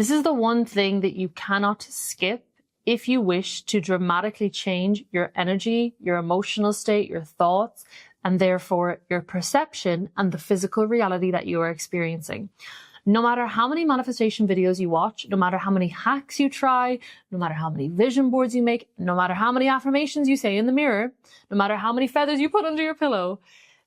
This is the one thing that you cannot skip if you wish to dramatically change your energy, your emotional state, your thoughts, and therefore your perception and the physical reality that you are experiencing. No matter how many manifestation videos you watch, no matter how many hacks you try, no matter how many vision boards you make, no matter how many affirmations you say in the mirror, no matter how many feathers you put under your pillow,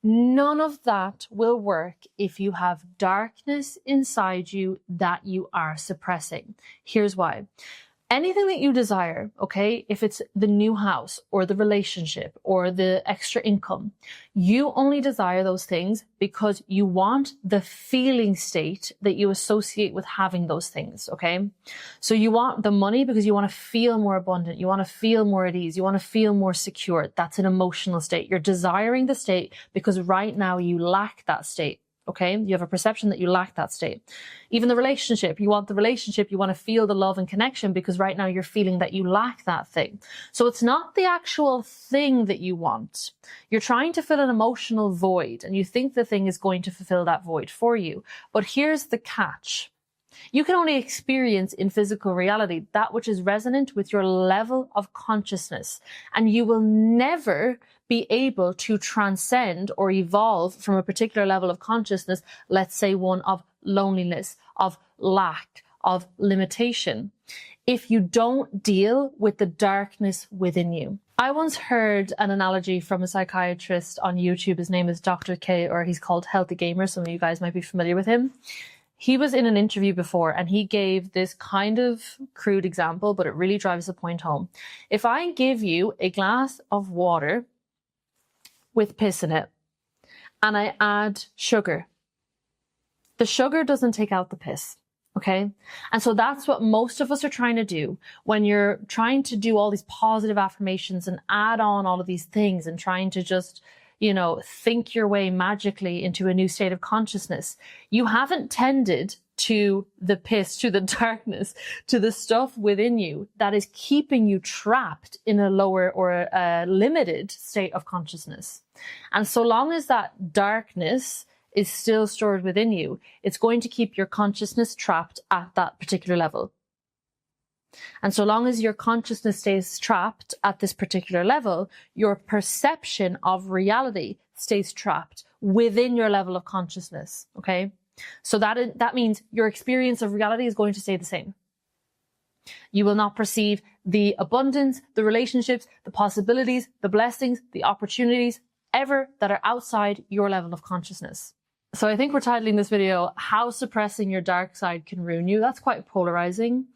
none of that will work if you have darkness inside you that you are suppressing. Here's why. Anything that you desire, okay, if it's the new house or the relationship or the extra income, you only desire those things because you want the feeling state that you associate with having those things, okay? So you want the money because you want to feel more abundant, you want to feel more at ease, you want to feel more secure. That's an emotional state. You're desiring the state because right now you lack that state. Okay, you have a perception that you lack that state. Even the relationship, you want the relationship, you want to feel the love and connection because right now you're feeling that you lack that thing. So it's not the actual thing that you want. You're trying to fill an emotional void and you think the thing is going to fulfill that void for you. But here's the catch. You can only experience in physical reality that which is resonant with your level of consciousness, and you will never be able to transcend or evolve from a particular level of consciousness, let's say one of loneliness, of lack, of limitation, if you don't deal with the darkness within you. I once heard an analogy from a psychiatrist on YouTube. His name is Dr. K, or he's called Healthy Gamer. Some of you guys might be familiar with him. He was in an interview before and he gave this kind of crude example, but it really drives the point home. If I give you a glass of water with piss in it and I add sugar, the sugar doesn't take out the piss. Okay. And so that's what most of us are trying to do when you're trying to do all these positive affirmations and add on all of these things and trying to just, think your way magically into a new state of consciousness. You haven't tended to the piss, to the darkness, to the stuff within you that is keeping you trapped in a lower or a limited state of consciousness. And so long as that darkness is still stored within you, it's going to keep your consciousness trapped at that particular level. And so long as your consciousness stays trapped at this particular level, your perception of reality stays trapped within your level of consciousness, okay? So that means your experience of reality is going to stay the same. You will not perceive the abundance, the relationships, the possibilities, the blessings, the opportunities ever that are outside your level of consciousness. So I think we're titling this video, How Suppressing Your Dark Side Can Ruin You. That's quite polarizing.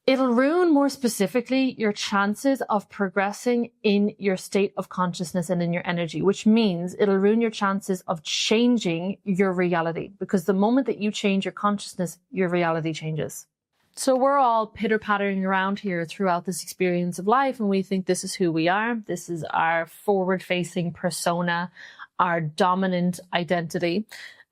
It'll ruin, more specifically, your chances of progressing in your state of consciousness and in your energy, which means it'll ruin your chances of changing your reality, because the moment that you change your consciousness, your reality changes. So we're all pitter-pattering around here throughout this experience of life, and we think this is who we are. This is our forward-facing persona, our dominant identity.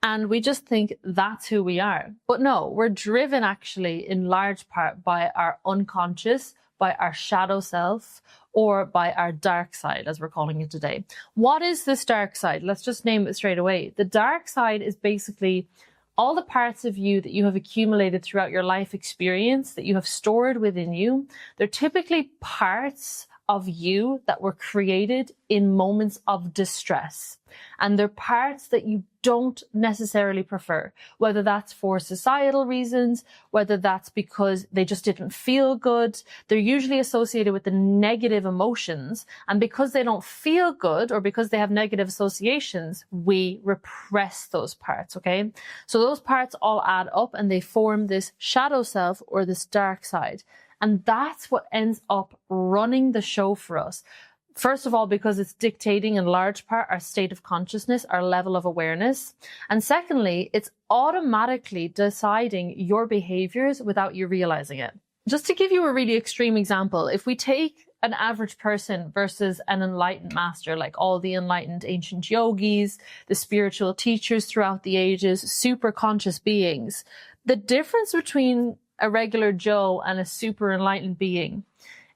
And we just think that's who we are. But no, we're driven actually in large part by our unconscious, by our shadow self, or by our dark side, as we're calling it today. What is this dark side? Let's just name it straight away. The dark side is basically all the parts of you that you have accumulated throughout your life experience, that you have stored within you. They're typically parts of you that were created in moments of distress. And they're parts that you don't necessarily prefer, whether that's for societal reasons, whether that's because they just didn't feel good. They're usually associated with the negative emotions. And because they don't feel good or because they have negative associations, we repress those parts, okay? So those parts all add up and they form this shadow self or this dark side. And that's what ends up running the show for us. First of all, because it's dictating in large part our state of consciousness, our level of awareness. And secondly, it's automatically deciding your behaviors without you realizing it. Just to give you a really extreme example, if we take an average person versus an enlightened master, like all the enlightened ancient yogis, the spiritual teachers throughout the ages, super conscious beings, the difference between a regular Joe and a super enlightened being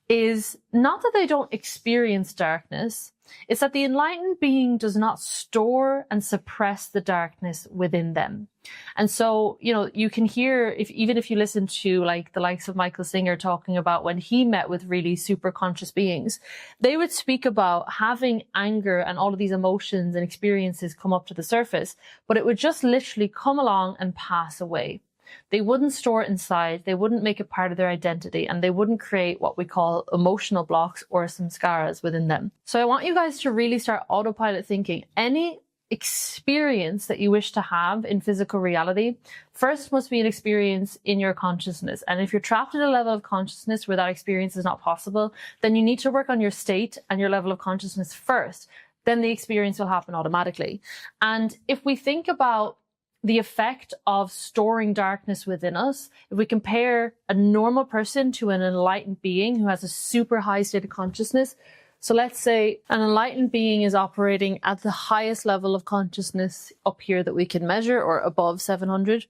is not that they don't experience darkness, it's that the enlightened being does not store and suppress the darkness within them. And so, you can hear, even if you listen to like the likes of Michael Singer talking about when he met with really super conscious beings, they would speak about having anger and all of these emotions and experiences come up to the surface, but it would just literally come along and pass away. They wouldn't store it inside, they wouldn't make it part of their identity, and they wouldn't create what we call emotional blocks or samskaras within them. So I want you guys to really start autopilot thinking. Any experience that you wish to have in physical reality first must be an experience in your consciousness. And if you're trapped at a level of consciousness where that experience is not possible, then you need to work on your state and your level of consciousness first. Then the experience will happen automatically. And if we think about the effect of storing darkness within us, if we compare a normal person to an enlightened being who has a super high state of consciousness, so let's say an enlightened being is operating at the highest level of consciousness up here that we can measure, or above 700,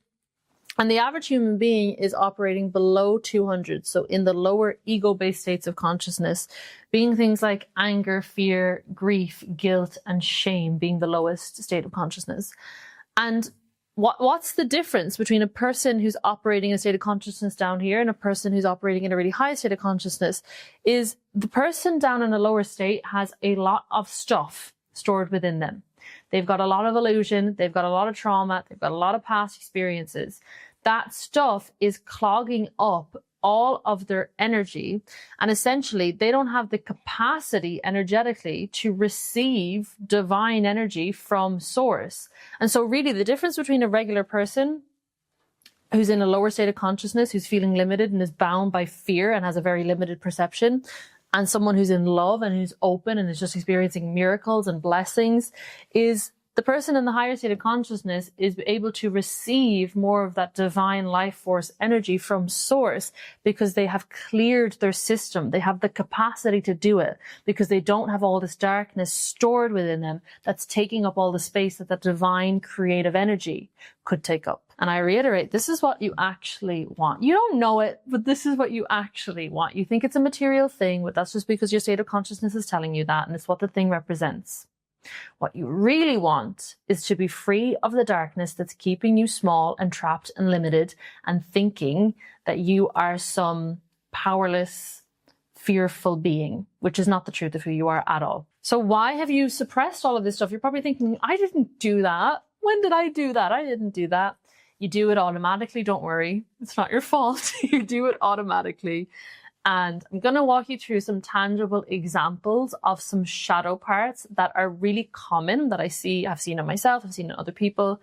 and the average human being is operating below 200, so in the lower ego-based states of consciousness, being things like anger, fear, grief, guilt, and shame being the lowest state of consciousness. And what's the difference between a person who's operating in a state of consciousness down here and a person who's operating in a really high state of consciousness is the person down in a lower state has a lot of stuff stored within them. They've got a lot of illusion, they've got a lot of trauma, they've got a lot of past experiences. That stuff is clogging up all of their energy, and essentially they don't have the capacity energetically to receive divine energy from source. And so really the difference between a regular person who's in a lower state of consciousness, who's feeling limited and is bound by fear and has a very limited perception, and someone who's in love and who's open and is just experiencing miracles and blessings, is the person in the higher state of consciousness is able to receive more of that divine life force energy from source because they have cleared their system. They have the capacity to do it because they don't have all this darkness stored within them that's taking up all the space that divine creative energy could take up. And I reiterate, this is what you actually want. You don't know it, but this is what you actually want. You think it's a material thing, but that's just because your state of consciousness is telling you that, and it's what the thing represents. What you really want is to be free of the darkness that's keeping you small and trapped and limited and thinking that you are some powerless, fearful being, which is not the truth of who you are at all. So why have you suppressed all of this stuff? You're probably thinking, I didn't do that. When did I do that? I didn't do that. You do it automatically. Don't worry. It's not your fault. You do it automatically. And I'm going to walk you through some tangible examples of some shadow parts that are really common that I've seen in myself, I've seen in other people.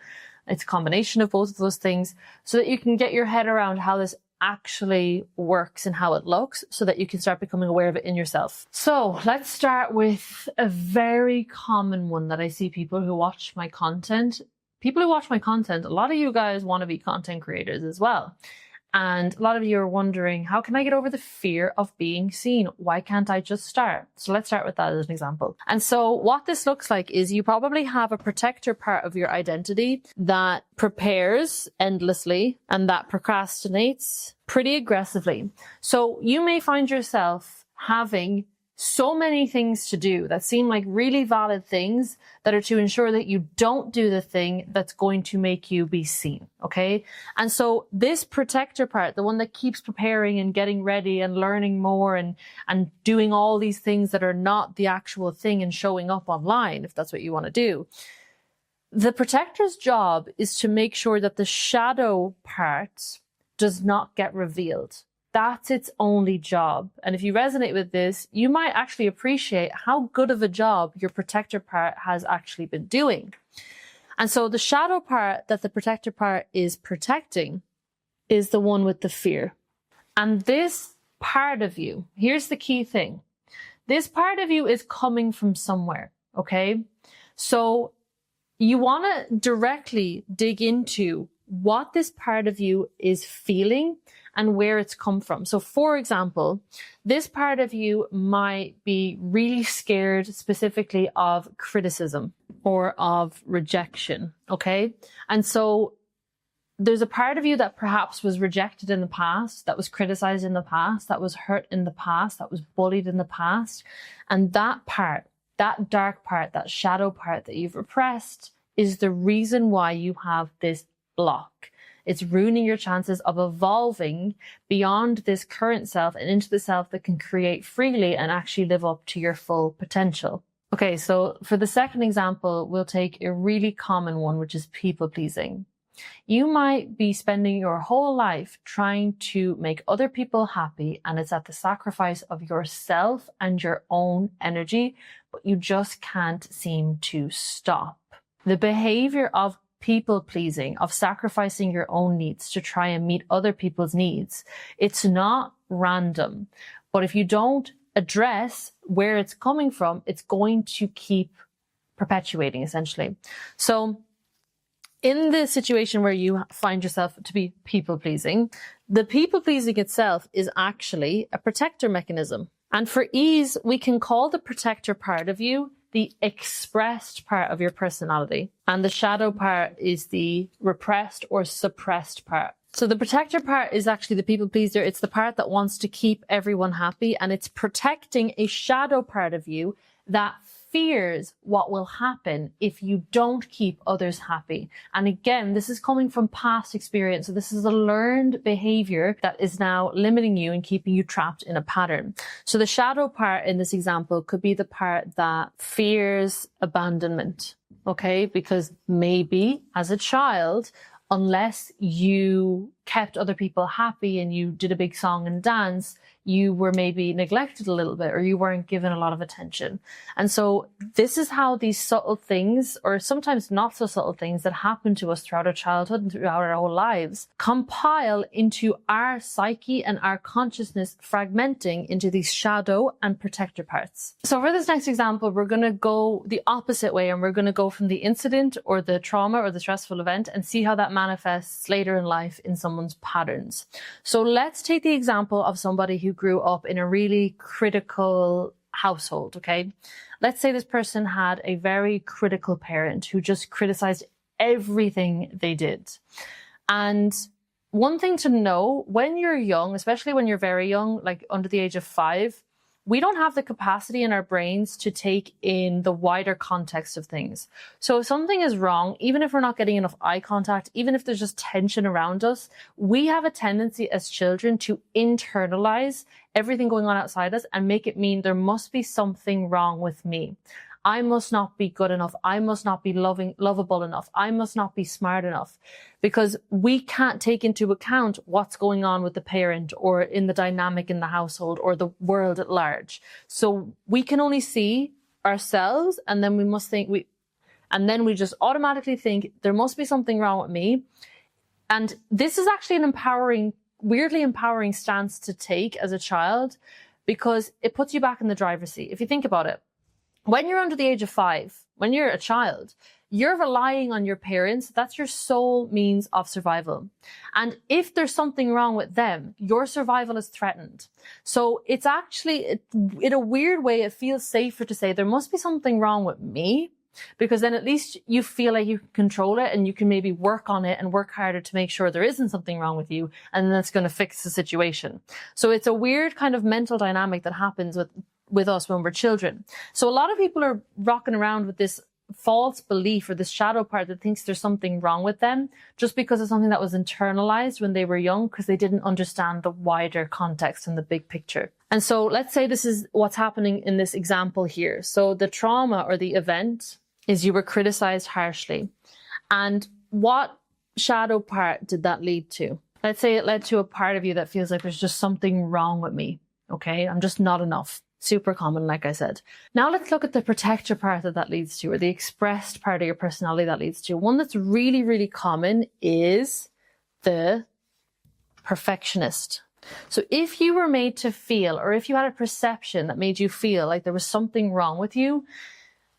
It's a combination of both of those things so that you can get your head around how this actually works and how it looks so that you can start becoming aware of it in yourself. So let's start with a very common one that I see people who watch my content. People who watch my content, a lot of you guys want to be content creators as well. And a lot of you are wondering, how can I get over the fear of being seen? Why can't I just start? So let's start with that as an example. And so what this looks like is you probably have a protector part of your identity that prepares endlessly and that procrastinates pretty aggressively. So you may find yourself having so many things to do that seem like really valid things that are to ensure that you don't do the thing that's going to make you be seen. Okay. And so this protector part, the one that keeps preparing and getting ready and learning more and doing all these things that are not the actual thing and showing up online, if that's what you want to do. The protector's job is to make sure that the shadow part does not get revealed. That's its only job. And if you resonate with this, you might actually appreciate how good of a job your protector part has actually been doing. And so the shadow part that the protector part is protecting is the one with the fear. And this part of you, here's the key thing. This part of you is coming from somewhere, okay? So you want to directly dig into what this part of you is feeling and where it's come from. So for example, this part of you might be really scared specifically of criticism or of rejection, okay? And so there's a part of you that perhaps was rejected in the past, that was criticized in the past, that was hurt in the past, that was bullied in the past. And that part, that dark part, that shadow part that you've repressed is the reason why you have this block. It's ruining your chances of evolving beyond this current self and into the self that can create freely and actually live up to your full potential. Okay, so for the second example, we'll take a really common one, which is people pleasing. You might be spending your whole life trying to make other people happy, and it's at the sacrifice of yourself and your own energy, but you just can't seem to stop. The behavior of people pleasing, of sacrificing your own needs to try and meet other people's needs, it's not random. But if you don't address where it's coming from, it's going to keep perpetuating, essentially. So in the situation where you find yourself to be people pleasing, the people pleasing itself is actually a protector mechanism. And for ease, we can call the protector part of you the expressed part of your personality. And the shadow part is the repressed or suppressed part. So the protector part is actually the people pleaser. It's the part that wants to keep everyone happy, and it's protecting a shadow part of you that fears what will happen if you don't keep others happy. And again, this is coming from past experience. So this is a learned behavior that is now limiting you and keeping you trapped in a pattern. So the shadow part in this example could be the part that fears abandonment. Okay, because maybe as a child, unless you kept other people happy and you did a big song and dance, you were maybe neglected a little bit, or you weren't given a lot of attention. And so this is how these subtle things, or sometimes not so subtle things, that happen to us throughout our childhood and throughout our whole lives, compile into our psyche and our consciousness, fragmenting into these shadow and protector parts. So for this next example, we're going to go the opposite way, and we're going to go from the incident or the trauma or the stressful event and see how that manifests later in life in someone's patterns. So let's take the example of somebody who grew up in a really critical household, okay? Let's say this person had a very critical parent who just criticized everything they did. And one thing to know, when you're young, especially when you're very young, like under the age of 5, we don't have the capacity in our brains to take in the wider context of things. So if something is wrong, even if we're not getting enough eye contact, even if there's just tension around us, we have a tendency as children to internalize everything going on outside us and make it mean there must be something wrong with me. I must not be good enough. I must not be lovable enough. I must not be smart enough, because we can't take into account what's going on with the parent or in the dynamic in the household or the world at large. So we can only see ourselves, and then we just automatically think there must be something wrong with me. And this is actually an weirdly empowering stance to take as a child, because it puts you back in the driver's seat. If you think about it, when you're under the age of 5, when you're a child, you're relying on your parents. That's your sole means of survival. And if there's something wrong with them, your survival is threatened. So it's actually, in a weird way, it feels safer to say there must be something wrong with me, because then at least you feel like you can control it and you can maybe work on it and work harder to make sure there isn't something wrong with you, and that's going to fix the situation. So it's a weird kind of mental dynamic that happens with us when we're children. So a lot of people are rocking around with this false belief or this shadow part that thinks there's something wrong with them just because of something that was internalized when they were young, because they didn't understand the wider context and the big picture. And so let's say this is what's happening in this example here. So the trauma or the event is you were criticized harshly. And what shadow part did that lead to? Let's say it led to a part of you that feels like there's just something wrong with me. Okay, I'm just not enough. Super common, like I said. Now let's look at the protector part that leads to, or the expressed part of your personality that leads to. One that's really, really common is the perfectionist. So if you were made to feel, or if you had a perception that made you feel like there was something wrong with you,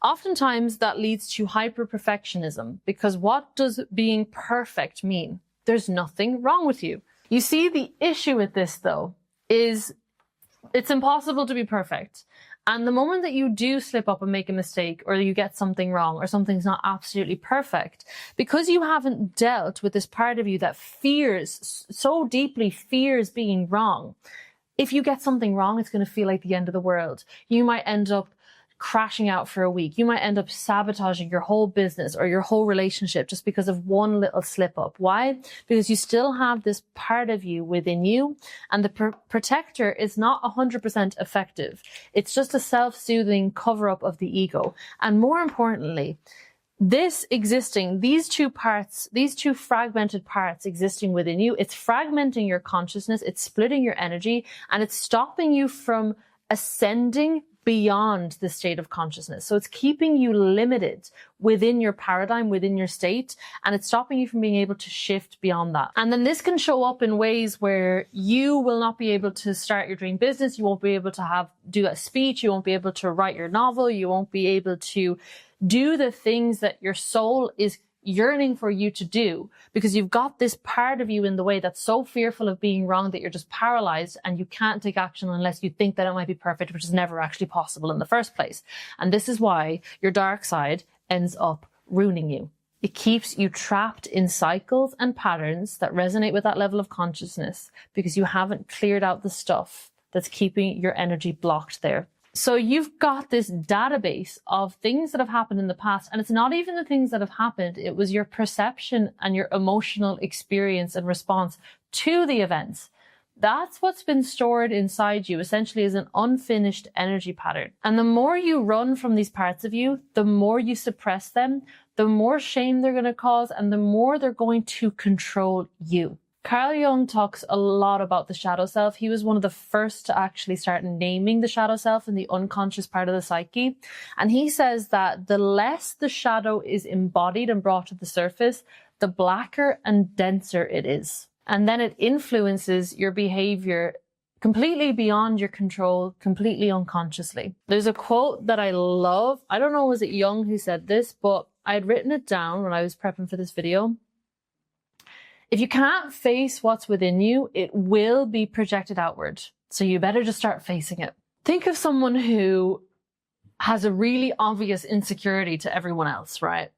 oftentimes that leads to hyper-perfectionism, because what does being perfect mean? There's nothing wrong with you. You see, the issue with this, though, is it's impossible to be perfect. And the moment that you do slip up and make a mistake, or you get something wrong, or something's not absolutely perfect, because you haven't dealt with this part of you that so deeply fears being wrong, if you get something wrong, it's going to feel like the end of the world. You might end up crashing out for a week. You might end up sabotaging your whole business or your whole relationship just because of one little slip up. Why? Because you still have this part of you within you, and the protector is not 100% effective. It's just a self-soothing cover up of the ego. And more importantly, these two fragmented parts existing within you, it's fragmenting your consciousness, it's splitting your energy, and it's stopping you from ascending beyond the state of consciousness. So it's keeping you limited within your paradigm, within your state, and it's stopping you from being able to shift beyond that. And then this can show up in ways where you will not be able to start your dream business. You won't be able to do a speech. You won't be able to write your novel. You won't be able to do the things that your soul is yearning for you to do, because you've got this part of you in the way that's so fearful of being wrong that you're just paralyzed and you can't take action unless you think that it might be perfect, which is never actually possible in the first place. And this is why your dark side ends up ruining you. It keeps you trapped in cycles and patterns that resonate with that level of consciousness because you haven't cleared out the stuff that's keeping your energy blocked there. So you've got this database of things that have happened in the past, and it's not even the things that have happened. It was your perception and your emotional experience and response to the events. That's what's been stored inside you, essentially as an unfinished energy pattern. And the more you run from these parts of you, the more you suppress them, the more shame they're going to cause, and the more they're going to control you. Carl Jung talks a lot about the shadow self. He was one of the first to actually start naming the shadow self in the unconscious part of the psyche. And he says that the less the shadow is embodied and brought to the surface, the blacker and denser it is. And then it influences your behavior completely beyond your control, completely unconsciously. There's a quote that I love. I don't know, was it Jung who said this, but I had written it down when I was prepping for this video. If you can't face what's within you, it will be projected outward. So you better just start facing it. Think of someone who has a really obvious insecurity to everyone else, right?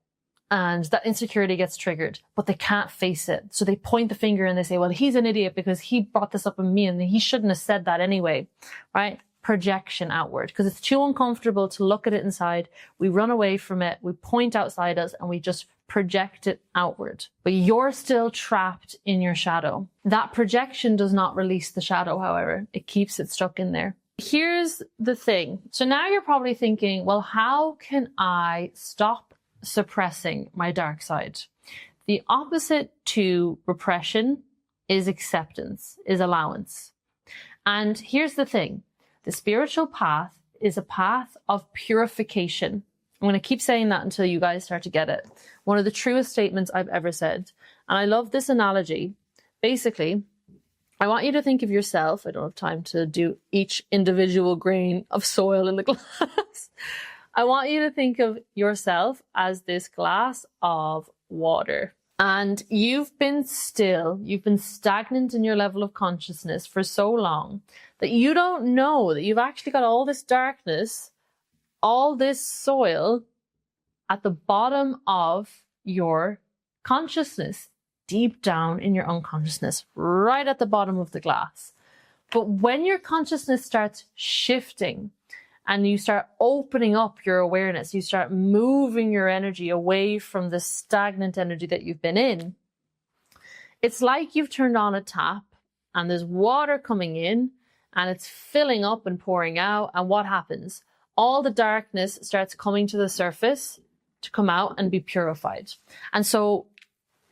And that insecurity gets triggered, but they can't face it. So they point the finger and they say, well, he's an idiot because he brought this up in me and he shouldn't have said that anyway, right? Projection outward, because it's too uncomfortable to look at it inside. We run away from it. We point outside us and we just project it outward. But you're still trapped in your shadow. That projection does not release the shadow, however. It keeps it stuck in there. Here's the thing. So now you're probably thinking, well, how can I stop suppressing my dark side? The opposite to repression is acceptance, is allowance. And here's the thing. The spiritual path is a path of purification. I'm going to keep saying that until you guys start to get it. One of the truest statements I've ever said. And I love this analogy. Basically, I want you to think of yourself. I don't have time to do each individual grain of soil in the glass. I want you to think of yourself as this glass of water. And you've been still, you've been stagnant in your level of consciousness for so long that you don't know that you've actually got all this darkness, all this soil at the bottom of your consciousness, deep down in your unconsciousness, right at the bottom of the glass. But when your consciousness starts shifting and you start opening up your awareness, you start moving your energy away from the stagnant energy that you've been in, it's like you've turned on a tap and there's water coming in and it's filling up and pouring out. And what happens? All the darkness starts coming to the surface to come out and be purified. And so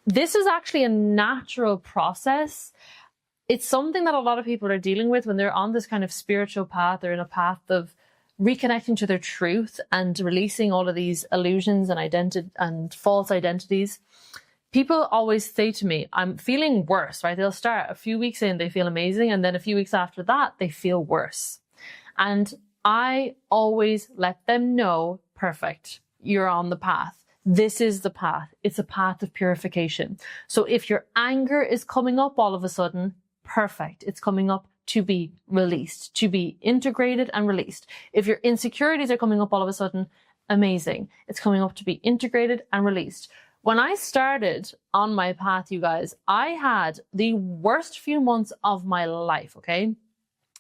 this is actually a natural process. It's something that a lot of people are dealing with when they're on this kind of spiritual path or in a path of reconnecting to their truth and releasing all of these illusions and false identities. People always say to me, I'm feeling worse, right? They'll start a few weeks in, they feel amazing. And then a few weeks after that, they feel worse. And I always let them know, perfect, you're on the path. This is the path. It's a path of purification. So if your anger is coming up all of a sudden, perfect. It's coming up to be released, to be integrated and released. If your insecurities are coming up all of a sudden, amazing. It's coming up to be integrated and released. When I started on my path, you guys, I had the worst few months of my life, okay?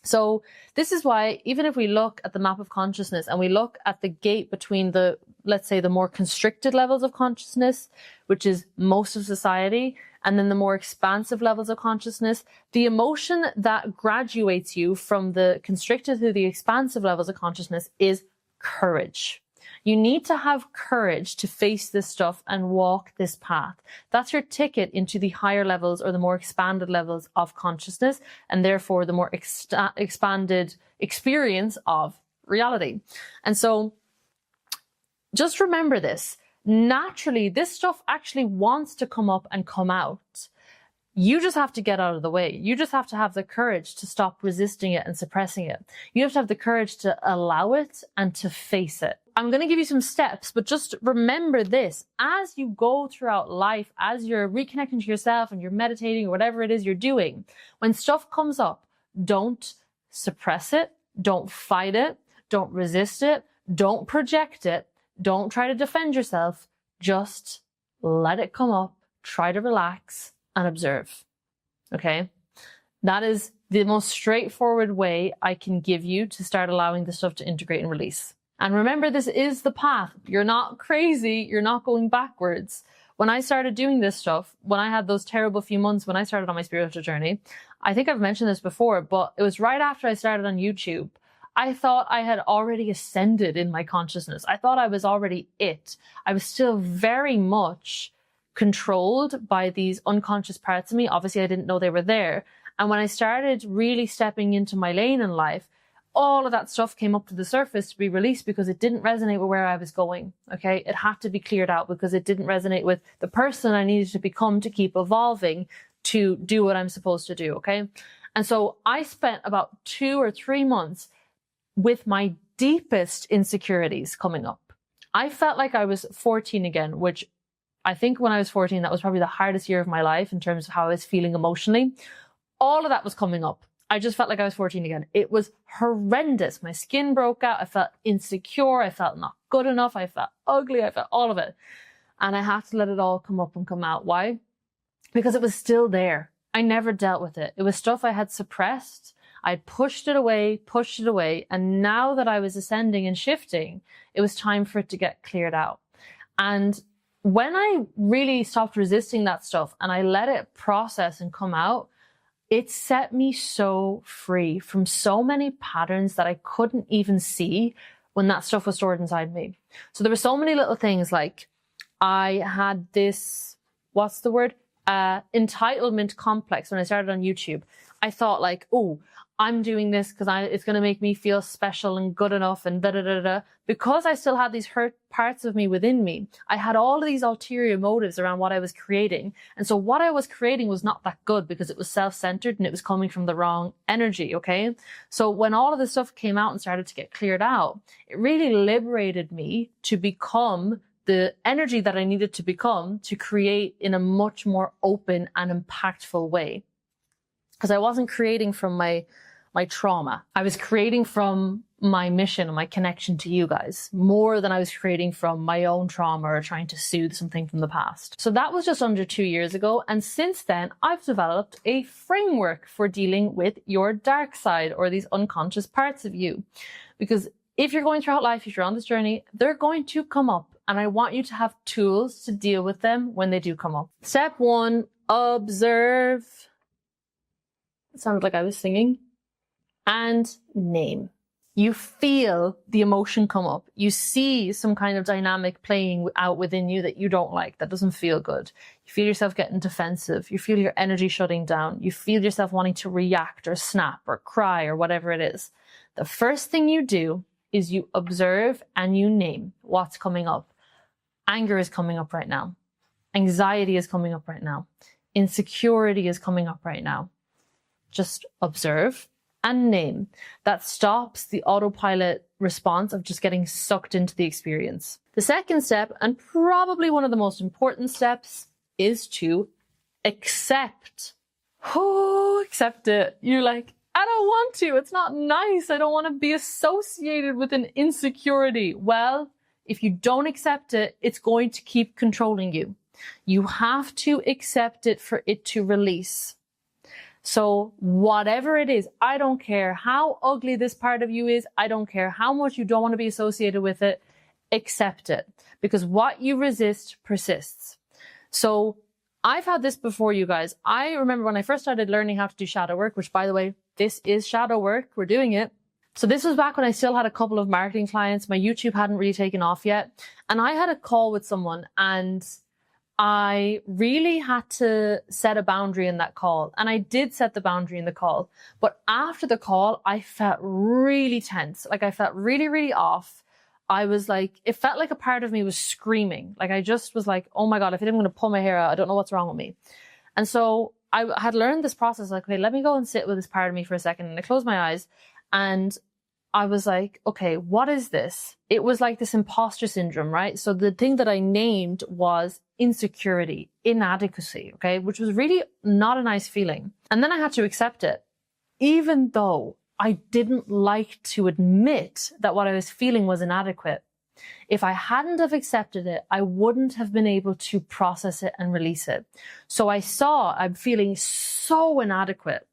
So this is why, even if we look at the map of consciousness and we look at the gate between the, let's say, the more constricted levels of consciousness, which is most of society, and then the more expansive levels of consciousness, the emotion that graduates you from the constricted to the expansive levels of consciousness is courage. You need to have courage to face this stuff and walk this path. That's your ticket into the higher levels or the more expanded levels of consciousness, and therefore the more expanded experience of reality. And so just remember this. Naturally, this stuff actually wants to come up and come out. You just have to get out of the way. You just have to have the courage to stop resisting it and suppressing it. You have to have the courage to allow it and to face it. I'm going to give you some steps, but just remember this. As you go throughout life, as you're reconnecting to yourself and you're meditating or whatever it is you're doing, when stuff comes up, don't suppress it, don't fight it, don't resist it, don't project it, don't try to defend yourself. Just let it come up, try to relax and observe. Okay? That is the most straightforward way I can give you to start allowing the stuff to integrate and release. And remember, this is the path. You're not crazy. You're not going backwards. When I started doing this stuff, when I had those terrible few months when I started on my spiritual journey, I think I've mentioned this before, but it was right after I started on YouTube. I thought I had already ascended in my consciousness. I thought I was already it. I was still very much controlled by these unconscious parts of me. Obviously, I didn't know they were there. And when I started really stepping into my lane in life, all of that stuff came up to the surface to be released because it didn't resonate with where I was going. Okay. It had to be cleared out because it didn't resonate with the person I needed to become to keep evolving to do what I'm supposed to do. Okay. And so I spent about 2 or 3 months with my deepest insecurities coming up. I felt like I was 14 again, which I think when I was 14, that was probably the hardest year of my life in terms of how I was feeling emotionally. All of that was coming up. I just felt like I was 14 again. It was horrendous. My skin broke out. I felt insecure. I felt not good enough. I felt ugly. I felt all of it. And I had to let it all come up and come out. Why? Because it was still there. I never dealt with it. It was stuff I had suppressed. I'd pushed it away. And now that I was ascending and shifting, it was time for it to get cleared out. And when I really stopped resisting that stuff and I let it process and come out, it set me so free from so many patterns that I couldn't even see when that stuff was stored inside me. So there were so many little things like I had this, entitlement complex when I started on YouTube. I thought like, oh, I'm doing this because it's going to make me feel special and good enough and da-da-da-da. Because I still had these hurt parts of me within me, I had all of these ulterior motives around what I was creating. And so what I was creating was not that good because it was self-centered and it was coming from the wrong energy, okay? So when all of this stuff came out and started to get cleared out, it really liberated me to become the energy that I needed to become to create in a much more open and impactful way. Because I wasn't creating from my trauma. I was creating from my mission and my connection to you guys more than I was creating from my own trauma or trying to soothe something from the past. So that was just under 2 years ago. And since then, I've developed a framework for dealing with your dark side or these unconscious parts of you. Because if you're going throughout life, if you're on this journey, they're going to come up. And I want you to have tools to deal with them when they do come up. Step 1, observe. It sounded like I was singing. And name. You feel the emotion come up. You see some kind of dynamic playing out within you that you don't like, that doesn't feel good. You feel yourself getting defensive. You feel your energy shutting down. You feel yourself wanting to react or snap or cry or whatever it is. The first thing you do is you observe and you name what's coming up. Anger is coming up right now. Anxiety is coming up right now. Insecurity is coming up right now. Just observe and name. That stops the autopilot response of just getting sucked into the experience. The second step, and probably one of the most important steps, is to accept. Oh, accept it. You're like, I don't want to. It's not nice. I don't want to be associated with an insecurity. Well, if you don't accept it, it's going to keep controlling you. You have to accept it for it to release. So whatever it is, I don't care how ugly this part of you is. I don't care how much you don't want to be associated with it. Accept it, because what you resist persists. So I've had this before, you guys. I remember when I first started learning how to do shadow work, which, by the way, this is shadow work. We're doing it. So this was back when I still had a couple of marketing clients. My YouTube hadn't really taken off yet. And I had a call with someone, and I really had to set a boundary in that call. And I did set the boundary in the call. But after the call, I felt really tense. Like I felt really, really off. I was like, it felt like a part of me was screaming. Like I just was like, oh my God, if I'm going to pull my hair out, I don't know what's wrong with me. And so I had learned this process, like, okay, let me go and sit with this part of me for a second. And I closed my eyes and I was like, okay, what is this? It was like this imposter syndrome, right? So the thing that I named was insecurity, inadequacy, okay, which was really not a nice feeling. And then I had to accept it, even though I didn't like to admit that what I was feeling was inadequate. If I hadn't have accepted it, I wouldn't have been able to process it and release it. So I saw I'm feeling so inadequate.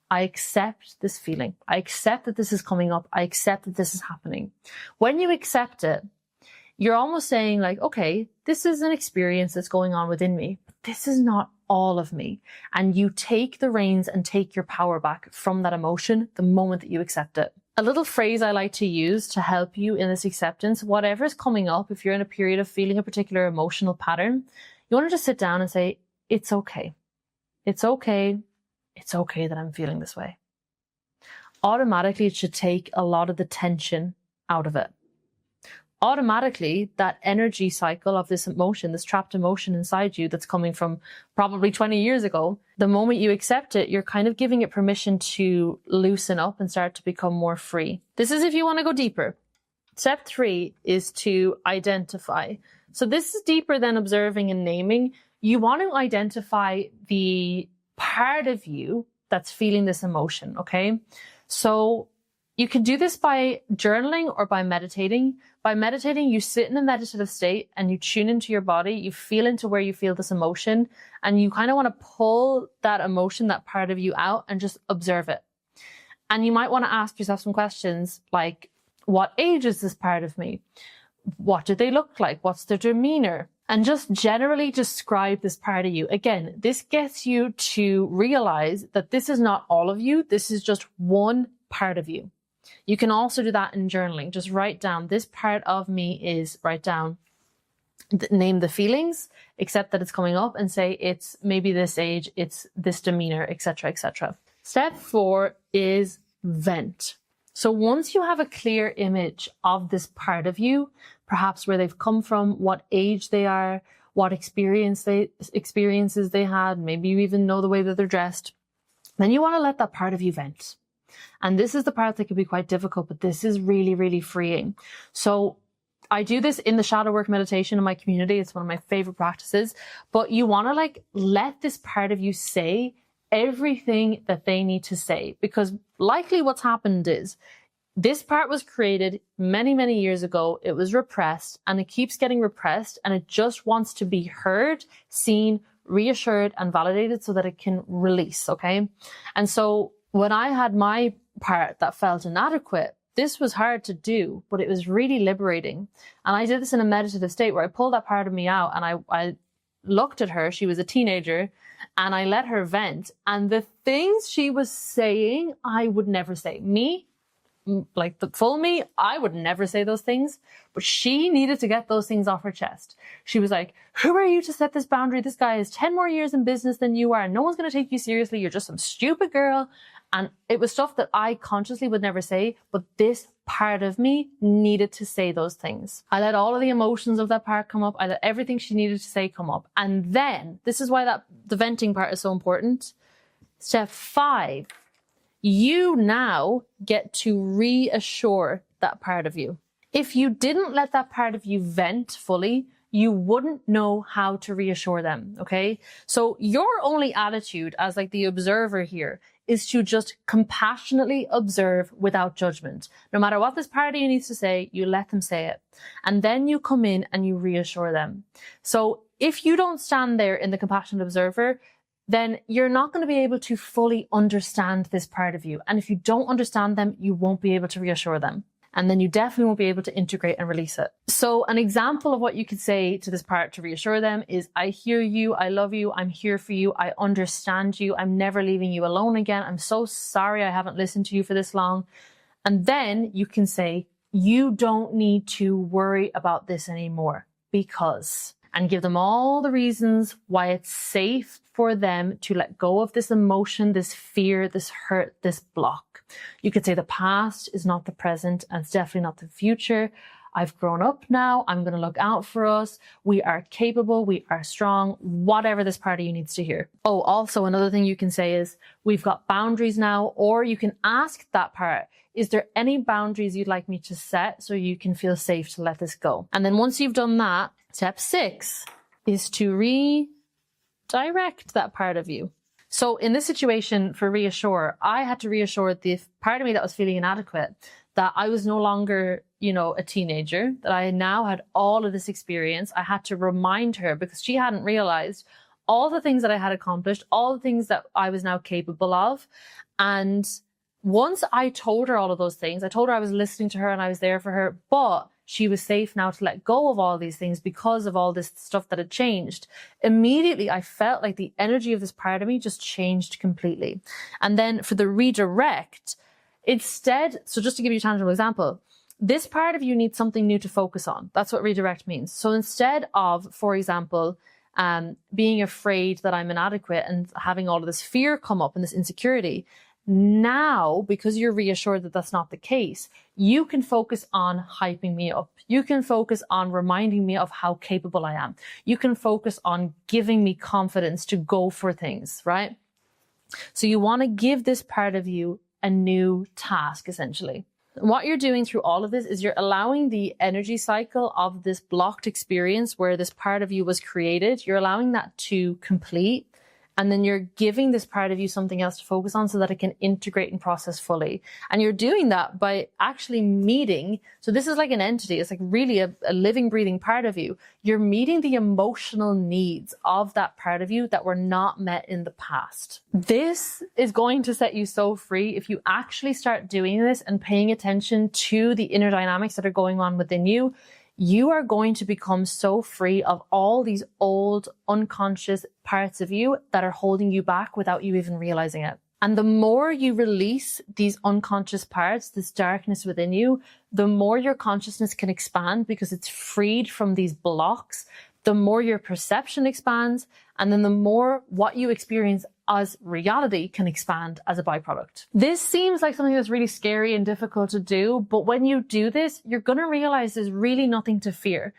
I accept this feeling. I accept that this is coming up. I accept that this is happening. When you accept it, you're almost saying like, okay, this is an experience that's going on within me, but this is not all of me. And you take the reins and take your power back from that emotion the moment that you accept it. A little phrase I like to use to help you in this acceptance, whatever is coming up, if you're in a period of feeling a particular emotional pattern, you want to just sit down and say, it's okay. It's okay. It's okay that I'm feeling this way. Automatically, it should take a lot of the tension out of it. Automatically, that energy cycle of this emotion, this trapped emotion inside you that's coming from probably 20 years ago, the moment you accept it, you're kind of giving it permission to loosen up and start to become more free. This is if you want to go deeper. Step 3 is to identify. So this is deeper than observing and naming. You want to identify the part of you that's feeling this emotion, okay? So you can do this by journaling or by meditating. By meditating, you sit in a meditative state and you tune into your body, you feel into where you feel this emotion, and you kind of want to pull that emotion, that part of you out and just observe it. And you might want to ask yourself some questions like, what age is this part of me? What do they look like? What's their demeanor? And just generally describe this part of you. Again, this gets you to realize that this is not all of you. This is just one part of you. You can also do that in journaling. Just write down, this part of me is, write down, name the feelings, accept that it's coming up, and say it's maybe this age, it's this demeanor, etc., etc. Step 4 is vent. So once you have a clear image of this part of you, perhaps where they've come from, what age they are, what experiences they had, maybe you even know the way that they're dressed, then you want to let that part of you vent. And this is the part that can be quite difficult, but this is really, really freeing. So I do this in the shadow work meditation in my community. It's one of my favorite practices, but you want to like let this part of you say everything that they need to say, because likely what's happened is this part was created many, many years ago. It was repressed and it keeps getting repressed, and it just wants to be heard, seen, reassured, and validated so that it can release. Okay. And so when I had my part that felt inadequate, this was hard to do, but it was really liberating. And I did this in a meditative state where I pulled that part of me out and I looked at her. She was a teenager, and I let her vent. And the things she was saying, I would never say. Me, like the full me, I would never say those things, but she needed to get those things off her chest. She was like, who are you to set this boundary? This guy has 10 more years in business than you are, and no one's going to take you seriously. You're just some stupid girl. And it was stuff that I consciously would never say, but this part of me needed to say those things. I let all of the emotions of that part come up. I let everything she needed to say come up. And then, this is why the venting part is so important. Step 5, you now get to reassure that part of you. If you didn't let that part of you vent fully, you wouldn't know how to reassure them, okay? So your only attitude as like the observer here is to just compassionately observe without judgment. No matter what this part of you needs to say, you let them say it. And then you come in and you reassure them. So if you don't stand there in the compassionate observer, then you're not going to be able to fully understand this part of you. And if you don't understand them, you won't be able to reassure them. And then you definitely won't be able to integrate and release it. So an example of what you could say to this part to reassure them is, I hear you, I love you, I'm here for you, I understand you, I'm never leaving you alone again, I'm so sorry I haven't listened to you for this long. And then you can say, you don't need to worry about this anymore because, and give them all the reasons why it's safe for them to let go of this emotion, this fear, this hurt, this block. You could say the past is not the present and it's definitely not the future. I've grown up now. I'm going to look out for us. We are capable. We are strong. Whatever this part of you needs to hear. Oh, also another thing you can say is, we've got boundaries now, or you can ask that part, is there any boundaries you'd like me to set so you can feel safe to let this go? And then once you've done that, step 6 is to redirect that part of you. So in this situation for reassure, I had to reassure the part of me that was feeling inadequate that I was no longer, a teenager, that I now had all of this experience. I had to remind her, because she hadn't realized all the things that I had accomplished, all the things that I was now capable of. And once I told her all of those things, I told her I was listening to her and I was there for her, but she was safe now to let go of all these things because of all this stuff that had changed. Immediately, I felt like the energy of this part of me just changed completely. And then for the redirect, instead, so just to give you a tangible example, this part of you needs something new to focus on. That's what redirect means. So instead of, for example, being afraid that I'm inadequate and having all of this fear come up and this insecurity, now, because you're reassured that that's not the case, you can focus on hyping me up. You can focus on reminding me of how capable I am. You can focus on giving me confidence to go for things, right? So you want to give this part of you a new task, essentially. What you're doing through all of this is you're allowing the energy cycle of this blocked experience where this part of you was created, you're allowing that to complete. And then you're giving this part of you something else to focus on so that it can integrate and process fully. And you're doing that by actually meeting. So this is like an entity. It's like really a living, breathing part of you. You're meeting the emotional needs of that part of you that were not met in the past. This is going to set you so free if you actually start doing this and paying attention to the inner dynamics that are going on within you. You are going to become so free of all these old, unconscious parts of you that are holding you back without you even realizing it. And the more you release these unconscious parts, this darkness within you, the more your consciousness can expand because it's freed from these blocks, the more your perception expands, and then the more what you experience as reality can expand as a byproduct. This seems like something that's really scary and difficult to do, but when you do this, you're going to realize there's really nothing to fear.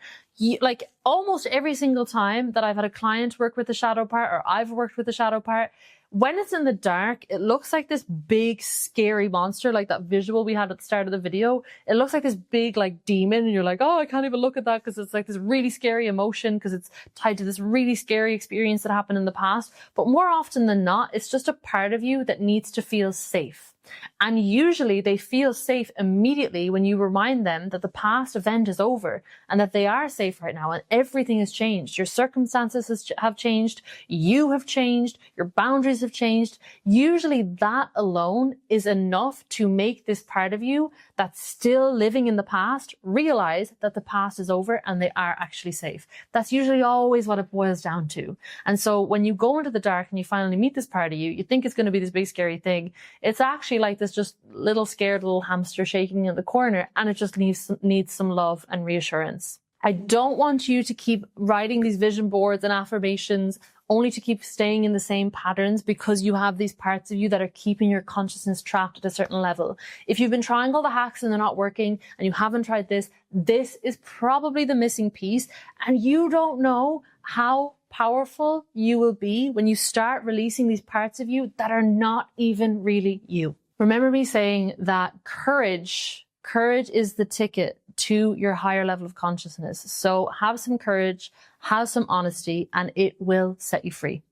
Like almost every single time that I've had a client work with the shadow part, or I've worked with the shadow part, when it's in the dark, it looks like this big, scary monster, like that visual we had at the start of the video. It looks like this big, like, demon, and you're like, oh, I can't even look at that because it's like this really scary emotion because it's tied to this really scary experience that happened in the past. But more often than not, it's just a part of you that needs to feel safe. And usually they feel safe immediately when you remind them that the past event is over and that they are safe right now and everything has changed. Your circumstances have changed. You have changed. Your boundaries have changed. Usually that alone is enough to make this part of you that's still living in the past realize that the past is over and they are actually safe. That's usually always what it boils down to. And so when you go into the dark and you finally meet this part of you, you think it's going to be this big scary thing. It's actually like this just little scared little hamster shaking in the corner, and it just needs some love and reassurance. I don't want you to keep writing these vision boards and affirmations only to keep staying in the same patterns because you have these parts of you that are keeping your consciousness trapped at a certain level. If you've been trying all the hacks and they're not working and you haven't tried this, this is probably the missing piece, and you don't know how powerful you will be when you start releasing these parts of you that are not even really you. Remember me saying that courage is the ticket to your higher level of consciousness. So have some courage, have some honesty, and it will set you free.